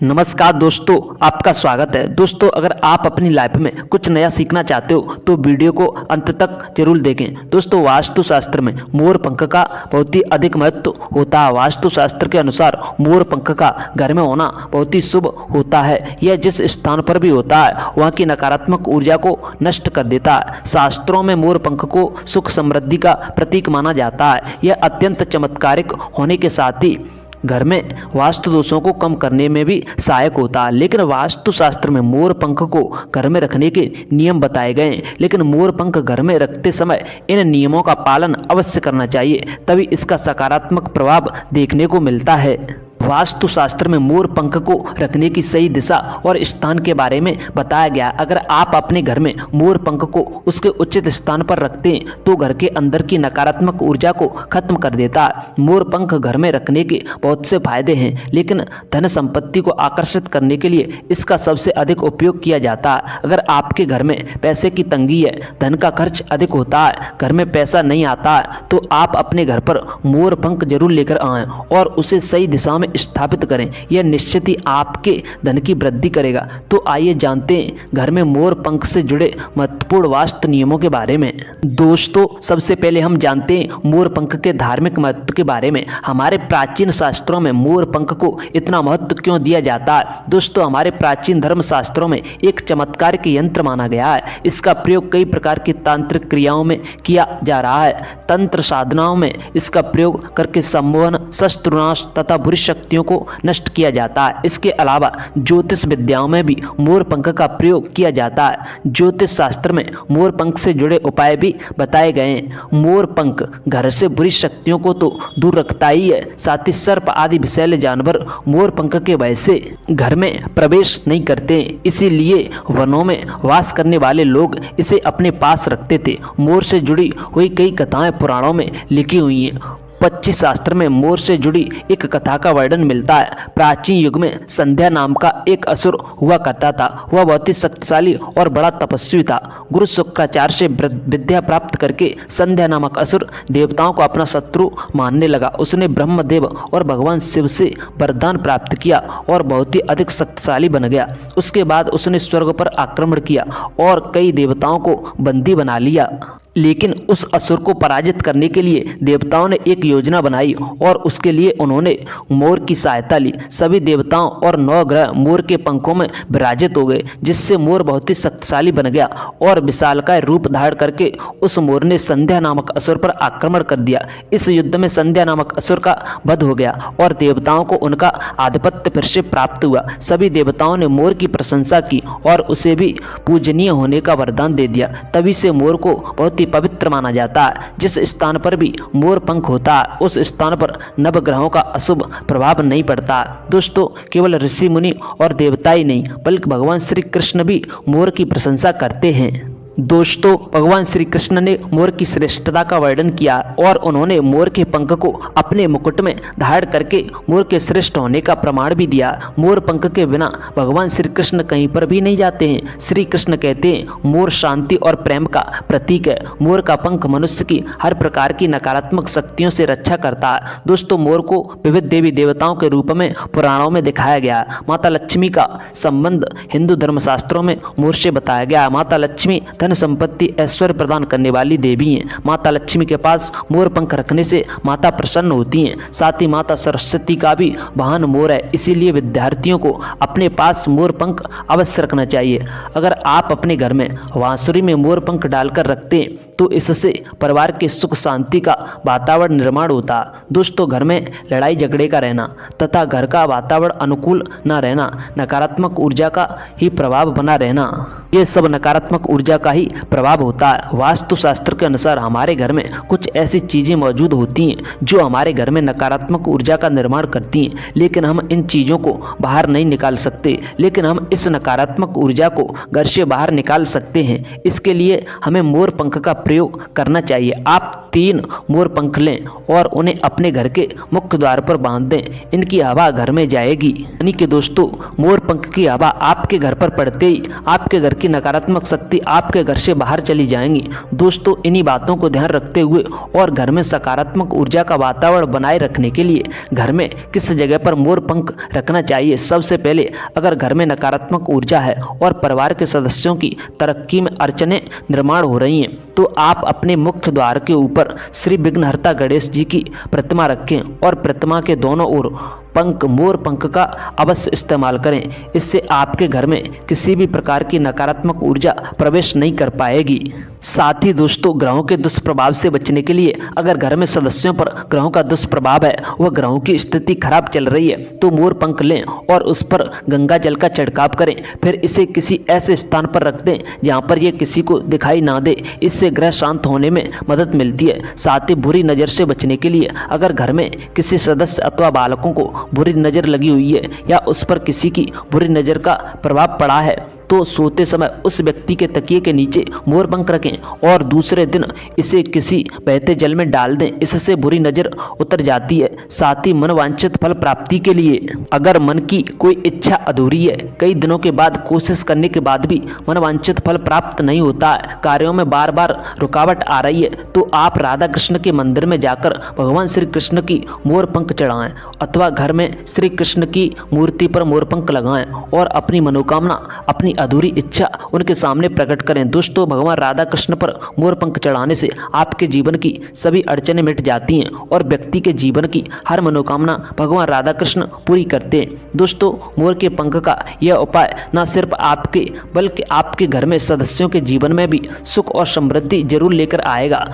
नमस्कार दोस्तों, आपका स्वागत है। दोस्तों, अगर आप अपनी लाइफ में कुछ नया सीखना चाहते हो तो वीडियो को अंत तक जरूर देखें। दोस्तों, वास्तुशास्त्र में मोर पंख का बहुत ही अधिक महत्व होता है। वास्तुशास्त्र के अनुसार मोर पंख का घर में होना बहुत ही शुभ होता है। यह जिस स्थान पर भी होता है वहाँ की नकारात्मक ऊर्जा को नष्ट कर देता है। शास्त्रों में मोर पंख को सुख समृद्धि का प्रतीक माना जाता है। यह अत्यंत चमत्कारिक होने के साथ ही घर में वास्तु दोषों को कम करने में भी सहायक होता है। लेकिन वास्तुशास्त्र में मोर पंख को घर में रखने के नियम बताए गए हैं। लेकिन मोर पंख घर में रखते समय इन नियमों का पालन अवश्य करना चाहिए, तभी इसका सकारात्मक प्रभाव देखने को मिलता है। वास्तुशास्त्र में मोर पंख को रखने की सही दिशा और स्थान के बारे में बताया गया। अगर आप अपने घर में मोर पंख को उसके उचित स्थान पर रखते हैं तो घर के अंदर की नकारात्मक ऊर्जा को खत्म कर देता है। मोर पंख घर में रखने के बहुत से फायदे हैं, लेकिन धन संपत्ति को आकर्षित करने के लिए इसका सबसे अधिक उपयोग किया जाता है। अगर आपके घर में पैसे की तंगी है, धन का खर्च अधिक होता है, घर में पैसा नहीं आता है, तो आप अपने घर पर मोर पंख जरूर लेकर आएं और उसे सही दिशा में स्थापित करें। यह निश्चित ही आपके धन की वृद्धि करेगा। तो आइए जानते हैं घर में मोर पंख से जुड़े महत्वपूर्ण वास्तु नियमों के बारे में। दोस्तों, सबसे पहले हम जानते हैं मोर पंख के धार्मिक महत्व के बारे में। हमारे प्राचीन शास्त्रों में मोर पंख को इतना महत्व क्यों दिया जाता है? दोस्तों, हमारे प्राचीन धर्म शास्त्रों में एक चमत्कार के यंत्र माना गया है। इसका प्रयोग कई प्रकार की तांत्रिक क्रियाओं में किया जा रहा है। तंत्र साधनाओं में इसका प्रयोग करके सम्मोहन, शस्त्रनाश तथा बुरी शक्तियों को नष्ट किया जाता है। इसके अलावा ज्योतिष विद्याओं में भी मोर पंख का प्रयोग किया जाता है। ज्योतिष शास्त्र में मोर पंख से जुड़े उपाय भी बताए गए हैं। मोर पंख घर से बुरी शक्तियों को तो दूर रखता ही है, साथ ही सर्प आदि विषैले जानवर मोर पंख के भय से घर में प्रवेश नहीं करते। इसीलिए वनों में वास करने वाले लोग इसे अपने पास रखते थे। मोर से जुड़ी हुई कई कथाएं पुराणों में लिखी हुई हैं। पक्षी शास्त्र में मोर से जुड़ी एक कथा का वर्णन मिलता है। प्राचीन युग में संध्या नाम का एक असुर हुआ करता था। वह बहुत ही शक्तिशाली और बड़ा तपस्वी था। गुरु शुक्राचार्य से विद्या प्राप्त करके संध्या नामक असुर देवताओं को अपना शत्रु मानने लगा। उसने ब्रह्मदेव और भगवान शिव से वरदान प्राप्त किया और बहुत ही अधिक शक्तिशाली बन गया। उसके बाद उसने स्वर्ग पर आक्रमण किया और कई देवताओं को बंदी बना लिया। लेकिन उस असुर को पराजित करने के लिए देवताओं ने एक योजना बनाई और उसके लिए उन्होंने मोर की सहायता ली। सभी देवताओं और 9 ग्रह मोर के पंखों में विराजित हो गए, जिससे मोर बहुत ही शक्तिशाली बन गया और विशालकाय रूप धारण करके उस मोर ने संध्या नामक असुर पर आक्रमण कर दिया। इस युद्ध में संध्या नामक असुर का वध हो गया और देवताओं को उनका आधिपत्य फिर से प्राप्त हुआ। सभी देवताओं ने मोर की प्रशंसा की और उसे भी पूजनीय होने का वरदान दे दिया। तभी से मोर को बहुत ही पवित्र माना जाता है। जिस स्थान पर भी मोर पंख होता है उस स्थान पर नवग्रहों का अशुभ प्रभाव नहीं पड़ता। दोस्तों, केवल ऋषि मुनि और देवता ही नहीं बल्कि भगवान श्री कृष्ण भी मोर की प्रशंसा करते हैं। दोस्तों, भगवान श्री कृष्ण ने मोर की श्रेष्ठता का वर्णन किया और उन्होंने मोर के पंख को अपने मुकुट में धारण करके मोर के श्रेष्ठ होने का प्रमाण भी दिया। मोर पंख के बिना भगवान श्री कृष्ण कहीं पर भी नहीं जाते हैं। श्री कृष्ण कहते हैं मोर शांति और प्रेम का प्रतीक है। मोर का पंख मनुष्य की हर प्रकार की नकारात्मक शक्तियों से रक्षा करता है। दोस्तों, मोर को विविध देवी देवताओं के रूप में पुराणों में दिखाया गया। माता लक्ष्मी का संबंध हिंदू धर्मशास्त्रों में मोर से बताया गया। माता लक्ष्मी धन संपत्ति ऐश्वर्य प्रदान करने वाली देवी हैं। माता लक्ष्मी के पास मोर पंख रखने से माता प्रसन्न होती हैं। साथ ही माता सरस्वती का भी वाहन मोर है। इसीलिए विद्यार्थियों को अपने पास मोर पंख अवश्य रखना चाहिए। अगर आप अपने घर में बांसुरी में मोर पंख डालकर रखते हैं तो इससे परिवार के सुख शांति का वातावरण निर्माण होता। दोस्तों, घर में लड़ाई झगड़े का रहना तथा घर का वातावरण अनुकूल न रहना, नकारात्मक ऊर्जा का ही प्रभाव बना रहना, ये सब नकारात्मक ऊर्जा का ही प्रभाव होता है। वास्तुशास्त्र के अनुसार हमारे घर में कुछ ऐसी चीजें मौजूद होती हैं जो हमारे घर में नकारात्मक ऊर्जा का निर्माण करती हैं, लेकिन हम इन चीजों को बाहर नहीं निकाल सकते। लेकिन हम इस नकारात्मक ऊर्जा को घर से बाहर निकाल सकते हैं। इसके लिए हमें मोर पंख का प्रयोग करना चाहिए। आप 3 मोर पंख लें और उन्हें अपने घर के मुख्य द्वार पर बांध दें। इनकी हवा घर में जाएगी। यानी कि दोस्तों, मोर पंख की हवा आपके घर पर पड़ते ही आपके घर की नकारात्मक शक्ति आपके घर से बाहर चली जाएंगी। दोस्तों इन्हीं बातों को ध्यान रखते हुए और घर में सकारात्मक ऊर्जा का वातावरण बनाए रखने के लिए घर में किस जगह पर मोर पंख रखना चाहिए। सबसे पहले, अगर घर में नकारात्मक ऊर्जा है और परिवार के सदस्यों की तरक्की में अड़चनें निर्माण हो रही हैं, तो आप अपने मुख्य द्वार के ऊपर श्री विघ्नहर्ता गणेश जी की प्रतिमा रखें और प्रतिमा के दोनों ओर मोर पंख का अवश्य इस्तेमाल करें। इससे आपके घर में किसी भी प्रकार की नकारात्मक ऊर्जा प्रवेश नहीं कर पाएगी। साथ ही दोस्तों, ग्रहों के दुष्प्रभाव से बचने के लिए अगर घर में सदस्यों पर ग्रहों का दुष्प्रभाव है, वह ग्रहों की स्थिति खराब चल रही है, तो मोर पंख लें और उस पर गंगा जल का छिड़काव करें। फिर इसे किसी ऐसे स्थान पर रख दें जहाँ पर यह किसी को दिखाई ना दे। इससे ग्रह शांत होने में मदद मिलती है। साथ ही बुरी नज़र से बचने के लिए अगर घर में किसी सदस्य अथवा बालकों को बुरी नज़र लगी हुई है या उस पर किसी की बुरी नज़र का प्रभाव पड़ा है, तो सोते समय उस व्यक्ति के तकिए के नीचे मोर पंख रखें और दूसरे दिन इसे किसी बहते जल में डाल दें। इससे बुरी नज़र उतर जाती है। साथ ही मनोवांछित फल प्राप्ति के लिए अगर मन की कोई इच्छा अधूरी है, कई दिनों के बाद कोशिश करने के बाद भी मनोवांछित फल प्राप्त नहीं होता है, कार्यों में बार बार रुकावट आ रही है, तो आप राधा कृष्ण के मंदिर में जाकर भगवान श्री कृष्ण की मोर पंख चढ़ाएं अथवा घर में श्री कृष्ण की मूर्ति पर मोर पंख लगाएं और अपनी मनोकामना, अपनी अधूरी इच्छा उनके सामने प्रकट करें। दोस्तों, भगवान राधा कृष्ण पर मोर पंख चढ़ाने से आपके जीवन की सभी अड़चनें मिट जाती हैं और व्यक्ति के जीवन की हर मनोकामना भगवान राधा कृष्ण पूरी करते हैं। दोस्तों, मोर के पंख का यह उपाय न सिर्फ आपके बल्कि आपके घर में सदस्यों के जीवन में भी सुख और समृद्धि जरूर लेकर आएगा।